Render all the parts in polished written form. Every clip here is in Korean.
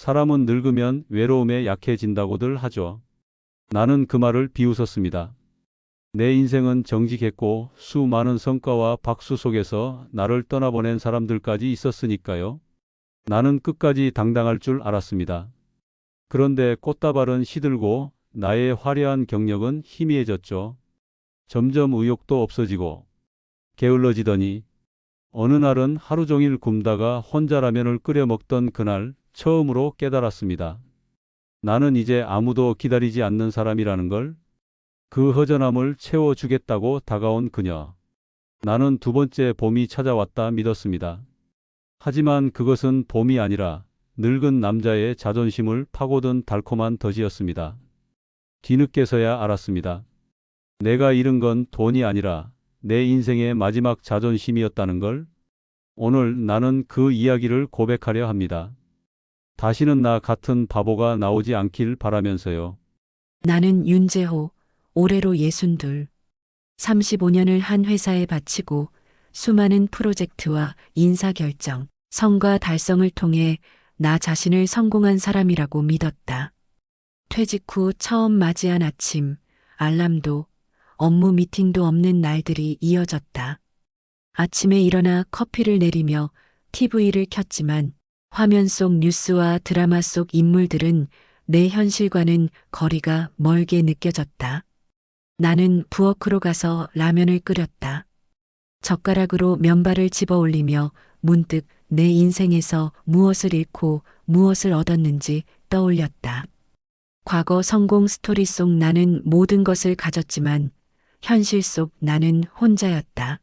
사람은 늙으면 외로움에 약해진다고들 하죠. 나는 그 말을 비웃었습니다. 내 인생은 정직했고 수많은 성과와 박수 속에서 나를 떠나보낸 사람들까지 있었으니까요. 나는 끝까지 당당할 줄 알았습니다. 그런데 꽃다발은 시들고 나의 화려한 경력은 희미해졌죠. 점점 의욕도 없어지고 게을러지더니 어느 날은 하루 종일 굶다가 혼자 라면을 끓여 먹던 그날 처음으로 깨달았습니다. 나는 이제 아무도 기다리지 않는 사람이라는 걸. 그 허전함을 채워주겠다고 다가온 그녀. 나는 두 번째 봄이 찾아왔다 믿었습니다. 하지만 그것은 봄이 아니라 늙은 남자의 자존심을 파고든 달콤한 덫이었습니다. 뒤늦게서야 알았습니다. 내가 잃은 건 돈이 아니라 내 인생의 마지막 자존심이었다는 걸. 오늘 나는 그 이야기를 고백하려 합니다. 다시는 나 같은 바보가 나오지 않길 바라면서요. 나는 윤재호, 올해로 62. 35년을 한 회사에 바치고 수많은 프로젝트와 인사결정, 성과 달성을 통해 나 자신을 성공한 사람이라고 믿었다. 퇴직 후 처음 맞이한 아침, 알람도, 업무 미팅도 없는 날들이 이어졌다. 아침에 일어나 커피를 내리며 TV를 켰지만 화면 속 뉴스와 드라마 속 인물들은 내 현실과는 거리가 멀게 느껴졌다. 나는 부엌으로 가서 라면을 끓였다. 젓가락으로 면발을 집어 올리며 문득 내 인생에서 무엇을 잃고 무엇을 얻었는지 떠올렸다. 과거 성공 스토리 속 나는 모든 것을 가졌지만 현실 속 나는 혼자였다.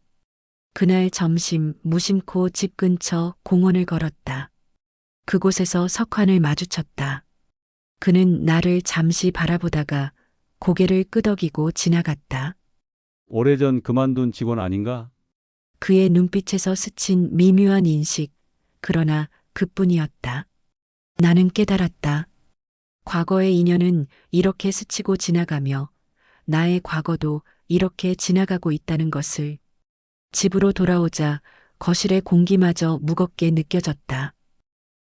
그날 점심 무심코 집 근처 공원을 걸었다. 그곳에서 석환을 마주쳤다. 그는 나를 잠시 바라보다가 고개를 끄덕이고 지나갔다. 오래전 그만둔 직원 아닌가? 그의 눈빛에서 스친 미묘한 인식, 그러나 그뿐이었다. 나는 깨달았다. 과거의 인연은 이렇게 스치고 지나가며 나의 과거도 이렇게 지나가고 있다는 것을. 집으로 돌아오자 거실의 공기마저 무겁게 느껴졌다.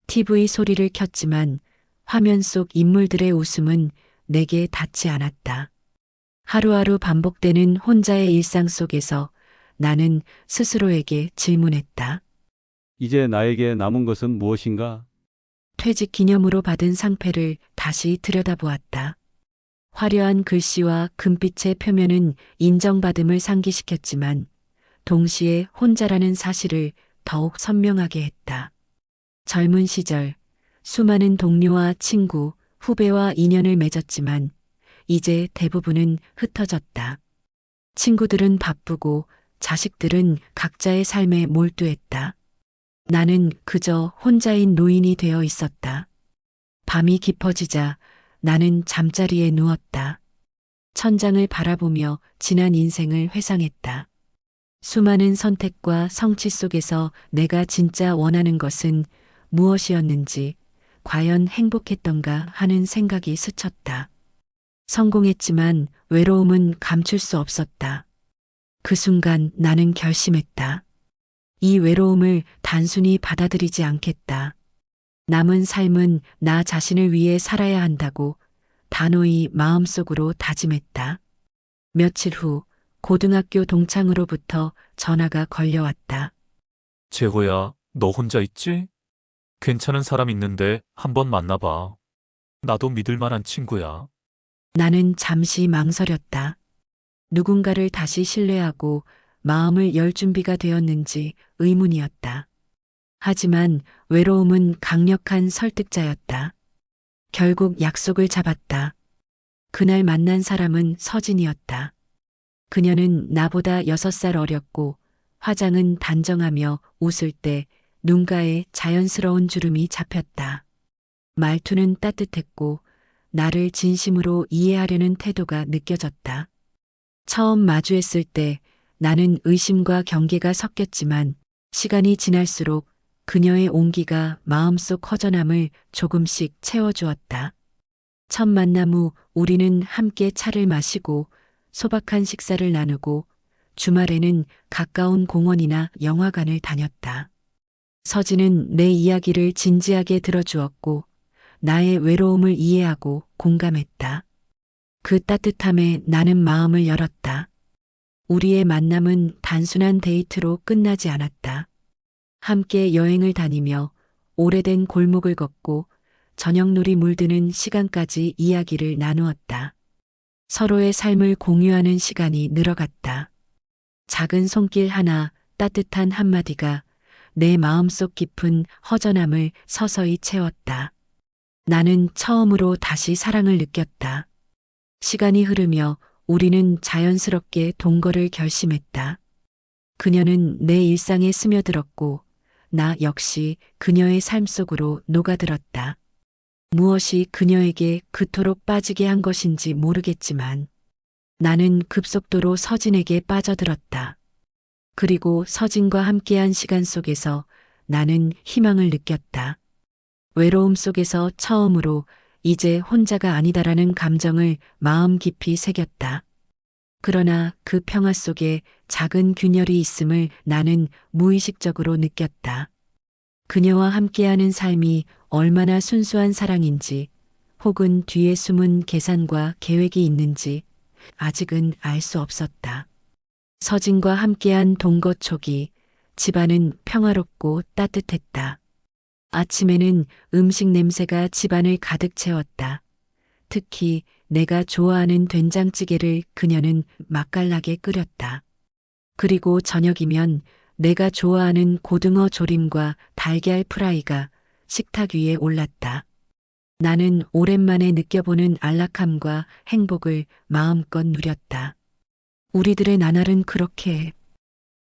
TV 소리를 켰지만 화면 속 인물들의 웃음은 내게 닿지 않았다. 하루하루 반복되는 혼자의 일상 속에서 나는 스스로에게 질문했다. 이제 나에게 남은 것은 무엇인가? 퇴직 기념으로 받은 상패를 다시 들여다보았다. 화려한 글씨와 금빛의 표면은 인정받음을 상기시켰지만 동시에 혼자라는 사실을 더욱 선명하게 했다. 젊은 시절 수많은 동료와 친구, 후배와 인연을 맺었지만 이제 대부분은 흩어졌다. 친구들은 바쁘고 자식들은 각자의 삶에 몰두했다. 나는 그저 혼자인 노인이 되어 있었다. 밤이 깊어지자 나는 잠자리에 누웠다. 천장을 바라보며 지난 인생을 회상했다. 수많은 선택과 성취 속에서 내가 진짜 원하는 것은 무엇이었는지, 과연 행복했던가 하는 생각이 스쳤다. 성공했지만 외로움은 감출 수 없었다. 그 순간 나는 결심했다. 이 외로움을 단순히 받아들이지 않겠다. 남은 삶은 나 자신을 위해 살아야 한다고 단호히 마음속으로 다짐했다. 며칠 후 고등학교 동창으로부터 전화가 걸려왔다. 재호야, 너 혼자 있지? 괜찮은 사람 있는데 한번 만나봐. 나도 믿을 만한 친구야. 나는 잠시 망설였다. 누군가를 다시 신뢰하고 마음을 열 준비가 되었는지 의문이었다. 하지만 외로움은 강력한 설득자였다. 결국 약속을 잡았다. 그날 만난 사람은 서진이었다. 그녀는 나보다 6살 어렸고 화장은 단정하며 웃을 때 눈가에 자연스러운 주름이 잡혔다. 말투는 따뜻했고 나를 진심으로 이해하려는 태도가 느껴졌다. 처음 마주했을 때 나는 의심과 경계가 섞였지만 시간이 지날수록 그녀의 온기가 마음속 허전함을 조금씩 채워주었다. 첫 만남 후 우리는 함께 차를 마시고 소박한 식사를 나누고 주말에는 가까운 공원이나 영화관을 다녔다. 서진은 내 이야기를 진지하게 들어주었고 나의 외로움을 이해하고 공감했다. 그 따뜻함에 나는 마음을 열었다. 우리의 만남은 단순한 데이트로 끝나지 않았다. 함께 여행을 다니며 오래된 골목을 걷고 저녁놀이 물드는 시간까지 이야기를 나누었다. 서로의 삶을 공유하는 시간이 늘어갔다. 작은 손길 하나, 따뜻한 한마디가 내 마음속 깊은 허전함을 서서히 채웠다. 나는 처음으로 다시 사랑을 느꼈다. 시간이 흐르며 우리는 자연스럽게 동거를 결심했다. 그녀는 내 일상에 스며들었고 나 역시 그녀의 삶 속으로 녹아들었다. 무엇이 그녀에게 그토록 빠지게 한 것인지 모르겠지만 나는 급속도로 서진에게 빠져들었다. 그리고 서진과 함께한 시간 속에서 나는 희망을 느꼈다. 외로움 속에서 처음으로 이제 혼자가 아니다라는 감정을 마음 깊이 새겼다. 그러나 그 평화 속에 작은 균열이 있음을 나는 무의식적으로 느꼈다. 그녀와 함께하는 삶이 얼마나 순수한 사랑인지 혹은 뒤에 숨은 계산과 계획이 있는지 아직은 알 수 없었다. 서진과 함께한 동거 초기 집안은 평화롭고 따뜻했다. 아침에는 음식 냄새가 집안을 가득 채웠다. 특히 내가 좋아하는 된장찌개를 그녀는 맛깔나게 끓였다. 그리고 저녁이면 내가 좋아하는 고등어 조림과 달걀 프라이가 식탁 위에 올랐다. 나는 오랜만에 느껴보는 안락함과 행복을 마음껏 누렸다. 우리들의 나날은 그렇게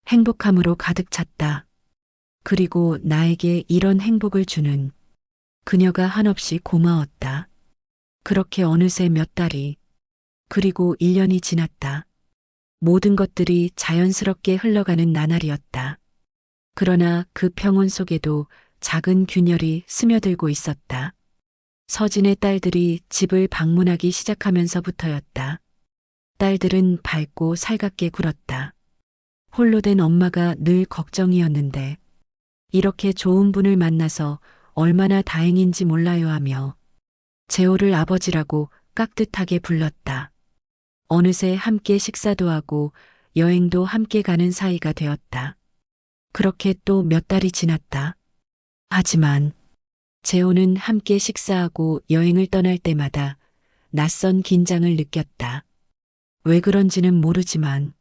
행복함으로 가득 찼다. 그리고 나에게 이런 행복을 주는 그녀가 한없이 고마웠다. 그렇게 어느새 몇 달이 그리고 1년이 지났다. 모든 것들이 자연스럽게 흘러가는 나날이었다. 그러나 그 평온 속에도 작은 균열이 스며들고 있었다. 서진의 딸들이 집을 방문하기 시작하면서부터였다. 딸들은 밝고 살갑게 굴었다. 홀로 된 엄마가 늘 걱정이었는데 이렇게 좋은 분을 만나서 얼마나 다행인지 몰라요 하며 재호를 아버지라고 깍듯하게 불렀다. 어느새 함께 식사도 하고 여행도 함께 가는 사이가 되었다. 그렇게 또 몇 달이 지났다. 하지만 재호는 함께 식사하고 여행을 떠날 때마다 낯선 긴장을 느꼈다. 왜 그런지는 모르지만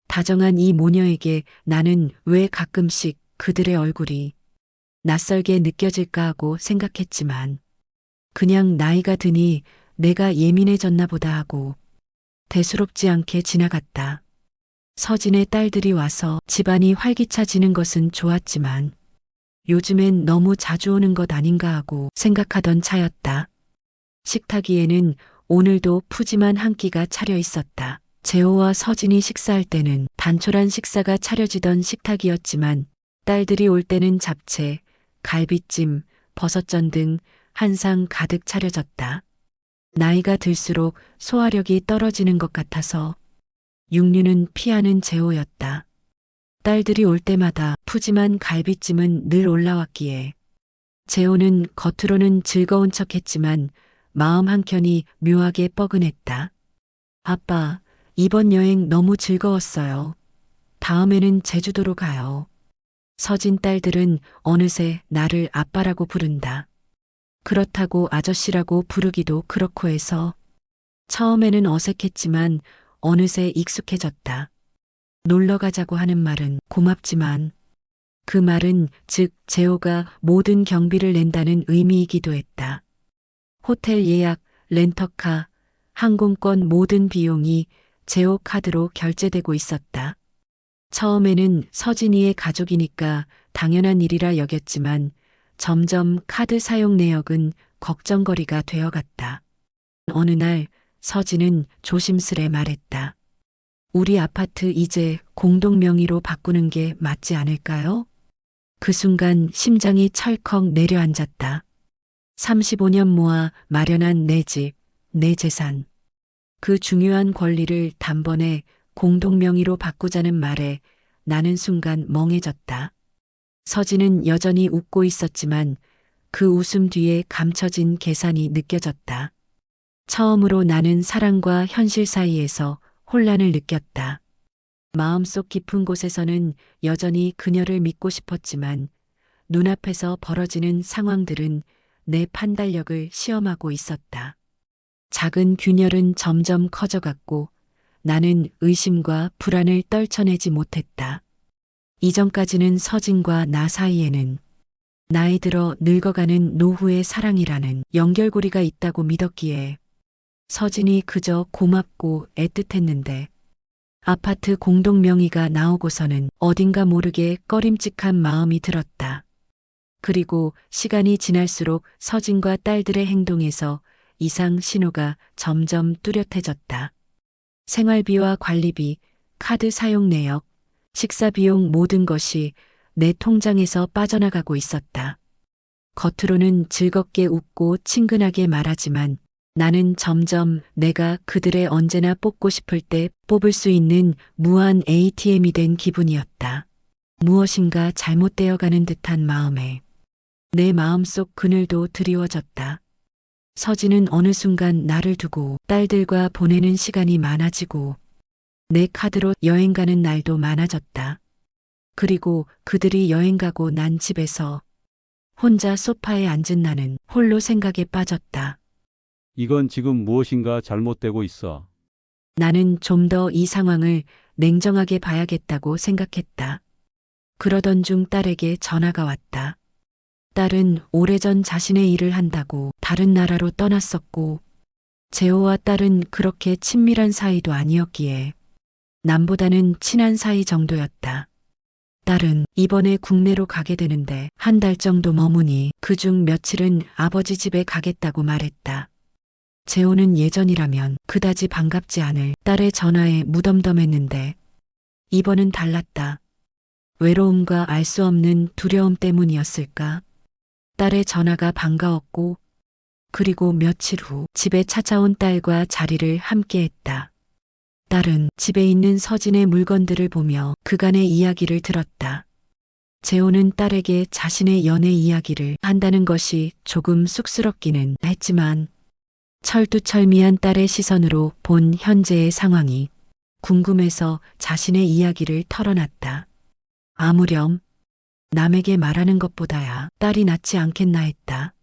다정한 이 모녀에게 나는 왜 가끔씩 그들의 얼굴이 낯설게 느껴질까 하고 생각했지만 그냥 나이가 드니 내가 예민해졌나 보다 하고 대수롭지 않게 지나갔다. 서진의 딸들이 와서 집안이 활기차지는 것은 좋았지만 요즘엔 너무 자주 오는 것 아닌가 하고 생각하던 차였다. 식탁 위에는 오늘도 푸짐한 한 끼가 차려 있었다. 재호와 서진이 식사할 때는 단촐한 식사가 차려지던 식탁이었지만 딸들이 올 때는 잡채, 갈비찜, 버섯전 등 한 상 가득 차려졌다. 나이가 들수록 소화력이 떨어지는 것 같아서 육류는 피하는 재호였다. 딸들이 올 때마다 푸짐한 갈비찜은 늘 올라왔기에 재호는 겉으로는 즐거운 척했지만 마음 한켠이 묘하게 뻐근했다. 아빠, 이번 여행 너무 즐거웠어요. 다음에는 제주도로 가요. 서진 딸들은 어느새 나를 아빠라고 부른다. 그렇다고 아저씨라고 부르기도 그렇고 해서 처음에는 어색했지만 어느새 익숙해졌다. 놀러 가자고 하는 말은 고맙지만 그 말은 즉 재호가 모든 경비를 낸다는 의미이기도 했다. 호텔 예약, 렌터카, 항공권 모든 비용이 재호 카드로 결제되고 있었다. 처음에는 서진이의 가족이니까 당연한 일이라 여겼지만 점점 카드 사용 내역은 걱정거리가 되어갔다. 어느 날 서진은 조심스레 말했다. 우리 아파트 이제 공동 명의로 바꾸는 게 맞지 않을까요? 그 순간 심장이 철컥 내려앉았다. 35년 모아 마련한 내 집, 내 재산. 그 중요한 권리를 단번에 공동 명의로 바꾸자는 말에 나는 순간 멍해졌다. 서진은 여전히 웃고 있었지만 그 웃음 뒤에 감춰진 계산이 느껴졌다. 처음으로 나는 사랑과 현실 사이에서 혼란을 느꼈다. 마음속 깊은 곳에서는 여전히 그녀를 믿고 싶었지만 눈앞에서 벌어지는 상황들은 내 판단력을 시험하고 있었다. 작은 균열은 점점 커져갔고 나는 의심과 불안을 떨쳐내지 못했다. 이전까지는 서진과 나 사이에는 나이 들어 늙어가는 노후의 사랑이라는 연결고리가 있다고 믿었기에 서진이 그저 고맙고 애틋했는데 아파트 공동 명의가 나오고서는 어딘가 모르게 꺼림칙한 마음이 들었다. 그리고 시간이 지날수록 서진과 딸들의 행동에서 이상 신호가 점점 뚜렷해졌다. 생활비와 관리비, 카드 사용 내역, 식사 비용 모든 것이 내 통장에서 빠져나가고 있었다. 겉으로는 즐겁게 웃고 친근하게 말하지만 나는 점점 내가 그들의 언제나 뽑고 싶을 때 뽑을 수 있는 무한 ATM이 된 기분이었다. 무엇인가 잘못되어 가는 듯한 마음에 내 마음속 그늘도 드리워졌다. 서진은 어느 순간 나를 두고 딸들과 보내는 시간이 많아지고 내 카드로 여행 가는 날도 많아졌다. 그리고 그들이 여행 가고 난 집에서 혼자 소파에 앉은 나는 홀로 생각에 빠졌다. 이건 지금 무엇인가 잘못되고 있어. 나는 좀 더 이 상황을 냉정하게 봐야겠다고 생각했다. 그러던 중 딸에게 전화가 왔다. 딸은 오래전 자신의 일을 한다고 다른 나라로 떠났었고 재호와 딸은 그렇게 친밀한 사이도 아니었기에 남보다는 친한 사이 정도였다. 딸은 이번에 국내로 가게 되는데 한 달 정도 머무니 그중 며칠은 아버지 집에 가겠다고 말했다. 재호는 예전이라면 그다지 반갑지 않을 딸의 전화에 무덤덤했는데 이번은 달랐다. 외로움과 알 수 없는 두려움 때문이었을까? 딸의 전화가 반가웠고 그리고 며칠 후 집에 찾아온 딸과 자리를 함께했다. 딸은 집에 있는 서진의 물건들을 보며 그간의 이야기를 들었다. 재호는 딸에게 자신의 연애 이야기를 한다는 것이 조금 쑥스럽기는 했지만 철두철미한 딸의 시선으로 본 현재의 상황이 궁금해서 자신의 이야기를 털어놨다. 아무렴 남에게 말하는 것보다야 딸이 낫지 않겠나 했다.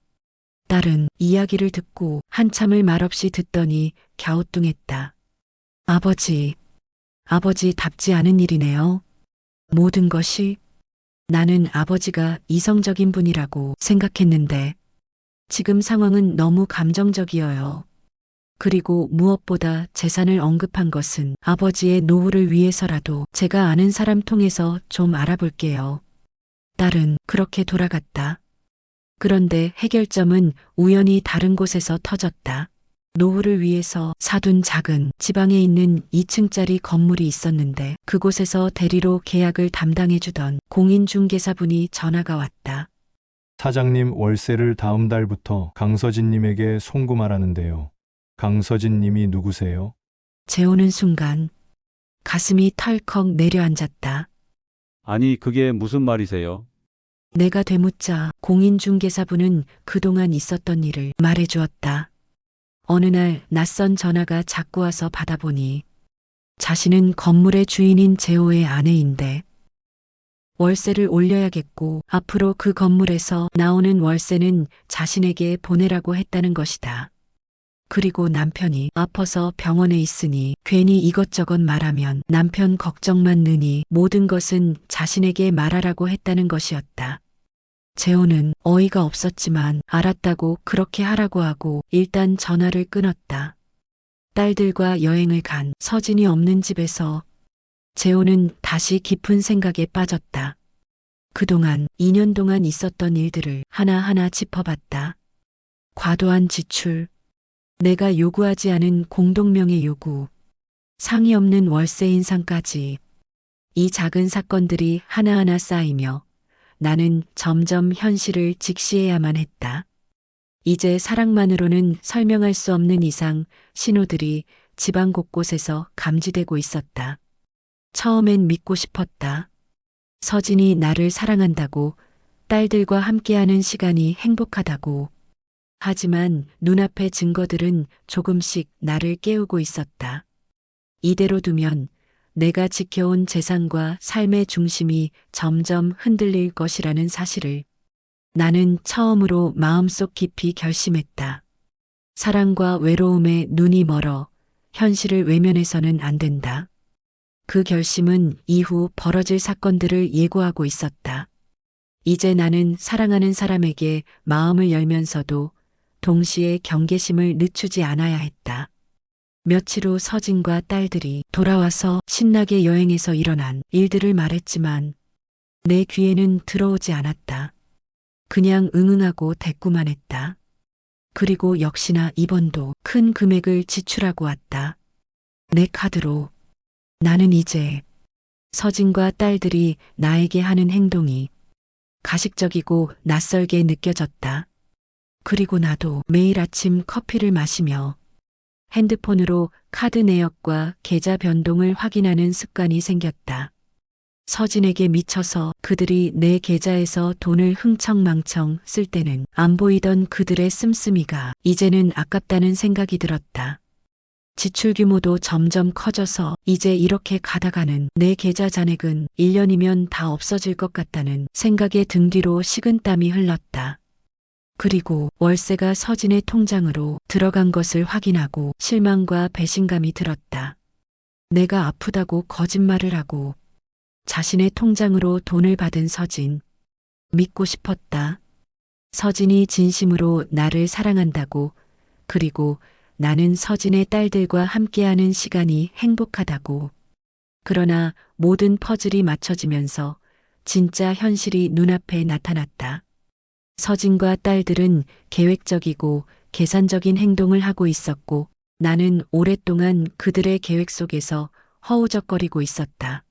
딸은 이야기를 듣고 한참을 말없이 듣더니 갸우뚱했다. 아버지답지 않은 일이네요. 모든 것이 나는 아버지가 이성적인 분이라고 생각했는데 지금 상황은 너무 감정적이어요. 그리고 무엇보다 재산을 언급한 것은 아버지의 노후를 위해서라도 제가 아는 사람 통해서 좀 알아볼게요. 딸은 그렇게 돌아갔다. 그런데 해결점은 우연히 다른 곳에서 터졌다. 노후를 위해서 사둔 작은 지방에 있는 2층짜리 건물이 있었는데 그곳에서 대리로 계약을 담당해주던 공인중개사분이 전화가 왔다. 사장님 월세를 다음 달부터 강서진님에게 송금하라는데요. 강서진님이 누구세요? 재호는 순간 가슴이 털컥 내려앉았다. 아니, 그게 무슨 말이세요? 내가 되묻자 공인중개사분은 그동안 있었던 일을 말해주었다. 어느 날 낯선 전화가 자꾸 와서 받아보니 자신은 건물의 주인인 재호의 아내인데 월세를 올려야겠고 앞으로 그 건물에서 나오는 월세는 자신에게 보내라고 했다는 것이다. 그리고 남편이 아파서 병원에 있으니 괜히 이것저것 말하면 남편 걱정만 느니 모든 것은 자신에게 말하라고 했다는 것이었다. 재호는 어이가 없었지만 알았다고 그렇게 하라고 하고 일단 전화를 끊었다. 딸들과 여행을 간 서진이 없는 집에서 재호는 다시 깊은 생각에 빠졌다. 그동안 2년 동안 있었던 일들을 하나하나 짚어봤다. 과도한 지출, 내가 요구하지 않은 공동명의 요구, 상의 없는 월세 인상까지 이 작은 사건들이 하나하나 쌓이며 나는 점점 현실을 직시해야만 했다. 이제 사랑만으로는 설명할 수 없는 이상 신호들이 집안 곳곳에서 감지되고 있었다. 처음엔 믿고 싶었다. 서진이 나를 사랑한다고, 딸들과 함께하는 시간이 행복하다고. 하지만 눈앞의 증거들은 조금씩 나를 깨우고 있었다. 이대로 두면 내가 지켜온 재산과 삶의 중심이 점점 흔들릴 것이라는 사실을 나는 처음으로 마음속 깊이 결심했다. 사랑과 외로움에 눈이 멀어 현실을 외면해서는 안 된다. 그 결심은 이후 벌어질 사건들을 예고하고 있었다. 이제 나는 사랑하는 사람에게 마음을 열면서도 동시에 경계심을 늦추지 않아야 했다. 며칠 후 서진과 딸들이 돌아와서 신나게 여행에서 일어난 일들을 말했지만 내 귀에는 들어오지 않았다. 그냥 응응하고 대꾸만 했다. 그리고 역시나 이번도 큰 금액을 지출하고 왔다. 내 카드로. 나는 이제 서진과 딸들이 나에게 하는 행동이 가식적이고 낯설게 느껴졌다. 그리고 나도 매일 아침 커피를 마시며 핸드폰으로 카드 내역과 계좌 변동을 확인하는 습관이 생겼다. 서진에게 미쳐서 그들이 내 계좌에서 돈을 흥청망청 쓸 때는 안 보이던 그들의 씀씀이가 이제는 아깝다는 생각이 들었다. 지출 규모도 점점 커져서 이제 이렇게 가다가는 내 계좌 잔액은 1년이면 다 없어질 것 같다는 생각에 등 뒤로 식은땀이 흘렀다. 그리고 월세가 서진의 통장으로 들어간 것을 확인하고 실망과 배신감이 들었다. 내가 아프다고 거짓말을 하고 자신의 통장으로 돈을 받은 서진. 믿고 싶었다. 서진이 진심으로 나를 사랑한다고, 그리고 나는 서진의 딸들과 함께하는 시간이 행복하다고. 그러나 모든 퍼즐이 맞춰지면서 진짜 현실이 눈앞에 나타났다. 서진과 딸들은 계획적이고 계산적인 행동을 하고 있었고 나는 오랫동안 그들의 계획 속에서 허우적거리고 있었다.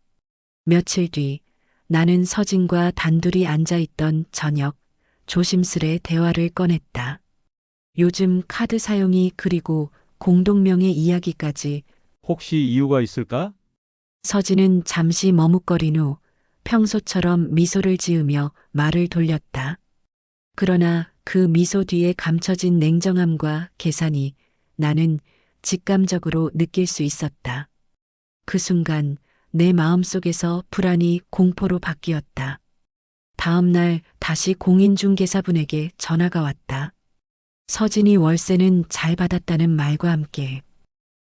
며칠 뒤 나는 서진과 단둘이 앉아있던 저녁 조심스레 대화를 꺼냈다. 요즘 카드 사용이 그리고 공동명의 이야기까지. 혹시 이유가 있을까? 서진은 잠시 머뭇거린 후 평소처럼 미소를 지으며 말을 돌렸다. 그러나 그 미소 뒤에 감춰진 냉정함과 계산이 나는 직감적으로 느낄 수 있었다. 그 순간 내 마음속에서 불안이 공포로 바뀌었다. 다음 날 다시 공인중개사분에게 전화가 왔다. 서진이 월세는 잘 받았다는 말과 함께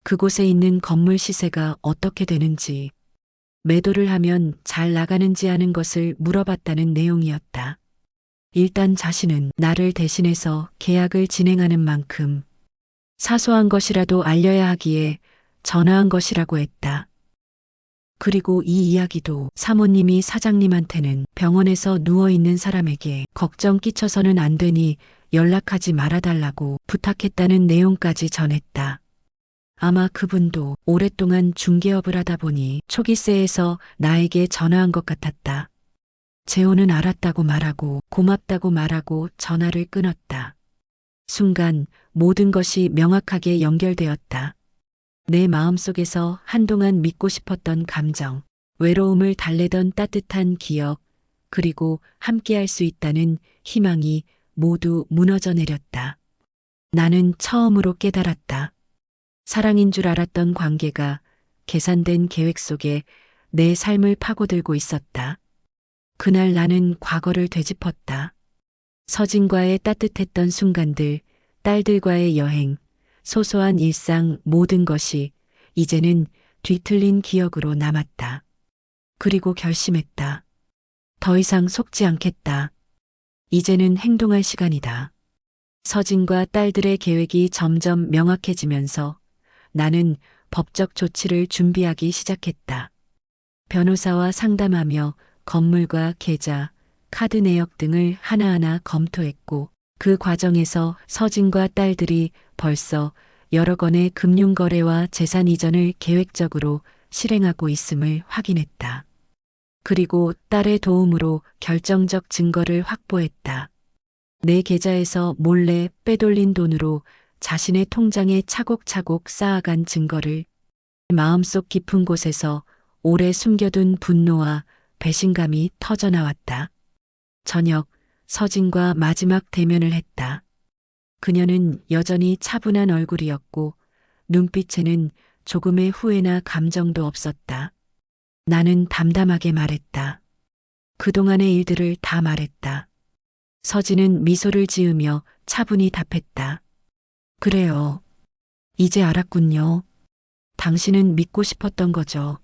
그곳에 있는 건물 시세가 어떻게 되는지, 매도를 하면 잘 나가는지 하는 것을 물어봤다는 내용이었다. 일단 자신은 나를 대신해서 계약을 진행하는 만큼 사소한 것이라도 알려야 하기에 전화한 것이라고 했다. 그리고 이 이야기도 사모님이 사장님한테는 병원에서 누워있는 사람에게 걱정 끼쳐서는 안 되니 연락하지 말아달라고 부탁했다는 내용까지 전했다. 아마 그분도 오랫동안 중개업을 하다 보니 초기세에서 나에게 전화한 것 같았다. 재호는 알았다고 말하고 고맙다고 말하고 전화를 끊었다. 순간 모든 것이 명확하게 연결되었다. 내 마음속에서 한동안 믿고 싶었던 감정, 외로움을 달래던 따뜻한 기억, 그리고 함께할 수 있다는 희망이 모두 무너져 내렸다. 나는 처음으로 깨달았다. 사랑인 줄 알았던 관계가 계산된 계획 속에 내 삶을 파고들고 있었다. 그날 나는 과거를 되짚었다. 서진과의 따뜻했던 순간들, 딸들과의 여행, 소소한 일상 모든 것이 이제는 뒤틀린 기억으로 남았다. 그리고 결심했다. 더 이상 속지 않겠다. 이제는 행동할 시간이다. 서진과 딸들의 계획이 점점 명확해지면서 나는 법적 조치를 준비하기 시작했다. 변호사와 상담하며 건물과 계좌, 카드 내역 등을 하나하나 검토했고 그 과정에서 서진과 딸들이 벌써 여러 건의 금융거래와 재산 이전을 계획적으로 실행하고 있음을 확인했다. 그리고 딸의 도움으로 결정적 증거를 확보했다. 내 계좌에서 몰래 빼돌린 돈으로 자신의 통장에 차곡차곡 쌓아간 증거를. 마음속 깊은 곳에서 오래 숨겨둔 분노와 배신감이 터져나왔다. 저녁 서진과 마지막 대면을 했다. 그녀는 여전히 차분한 얼굴이었고 눈빛에는 조금의 후회나 감정도 없었다. 나는 담담하게 말했다. 그동안의 일들을 다 말했다. 서진은 미소를 지으며 차분히 답했다. 그래요. 이제 알았군요. 당신은 믿고 싶었던 거죠.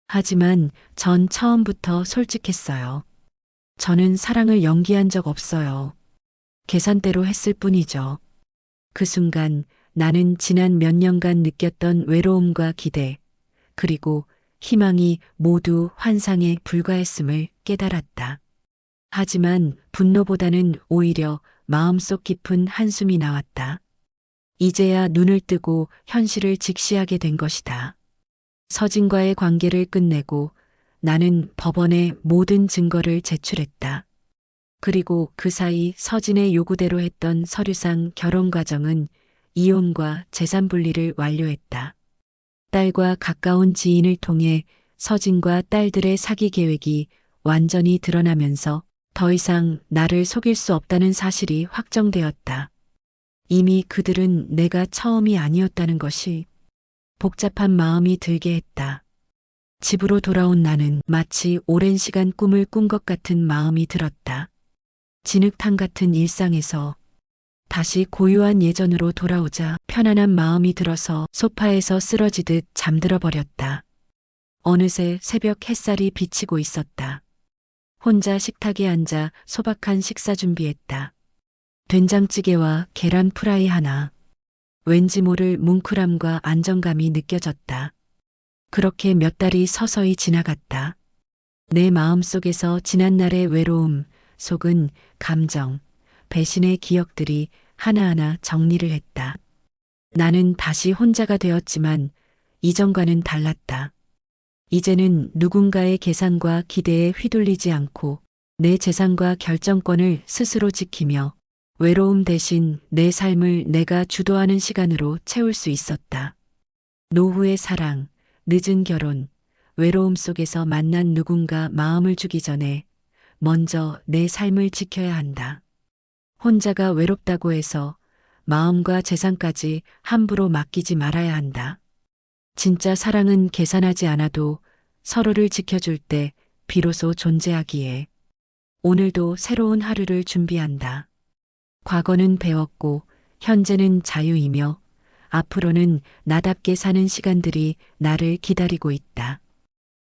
하지만 전 처음부터 솔직했어요. 저는 사랑을 연기한 적 없어요. 계산대로 했을 뿐이죠. 그 순간 나는 지난 몇 년간 느꼈던 외로움과 기대, 그리고 희망이 모두 환상에 불과했음을 깨달았다. 하지만 분노보다는 오히려 마음속 깊은 한숨이 나왔다. 이제야 눈을 뜨고 현실을 직시하게 된 것이다. 서진과의 관계를 끝내고 나는 법원에 모든 증거를 제출했다. 그리고 그 사이 서진의 요구대로 했던 서류상 결혼 과정은 이혼과 재산 분리를 완료했다. 딸과 가까운 지인을 통해 서진과 딸들의 사기 계획이 완전히 드러나면서 더 이상 나를 속일 수 없다는 사실이 확정되었다. 이미 그들은 내가 처음이 아니었다는 것이 복잡한 마음이 들게 했다. 집으로 돌아온 나는 마치 오랜 시간 꿈을 꾼 것 같은 마음이 들었다. 진흙탕 같은 일상에서 다시 고요한 예전으로 돌아오자 편안한 마음이 들어서 소파에서 쓰러지듯 잠들어 버렸다. 어느새 새벽 햇살이 비치고 있었다. 혼자 식탁에 앉아 소박한 식사 준비했다. 된장찌개와 계란 프라이 하나. 왠지 모를 뭉클함과 안정감이 느껴졌다. 그렇게 몇 달이 서서히 지나갔다. 내 마음속에서 지난날의 외로움, 속은 감정, 배신의 기억들이 하나하나 정리를 했다. 나는 다시 혼자가 되었지만 이전과는 달랐다. 이제는 누군가의 계산과 기대에 휘둘리지 않고 내 재산과 결정권을 스스로 지키며 외로움 대신 내 삶을 내가 주도하는 시간으로 채울 수 있었다. 노후의 사랑, 늦은 결혼, 외로움 속에서 만난 누군가 마음을 주기 전에 먼저 내 삶을 지켜야 한다. 혼자가 외롭다고 해서 마음과 재산까지 함부로 맡기지 말아야 한다. 진짜 사랑은 계산하지 않아도 서로를 지켜줄 때 비로소 존재하기에 오늘도 새로운 하루를 준비한다. 과거는 배웠고 현재는 자유이며 앞으로는 나답게 사는 시간들이 나를 기다리고 있다.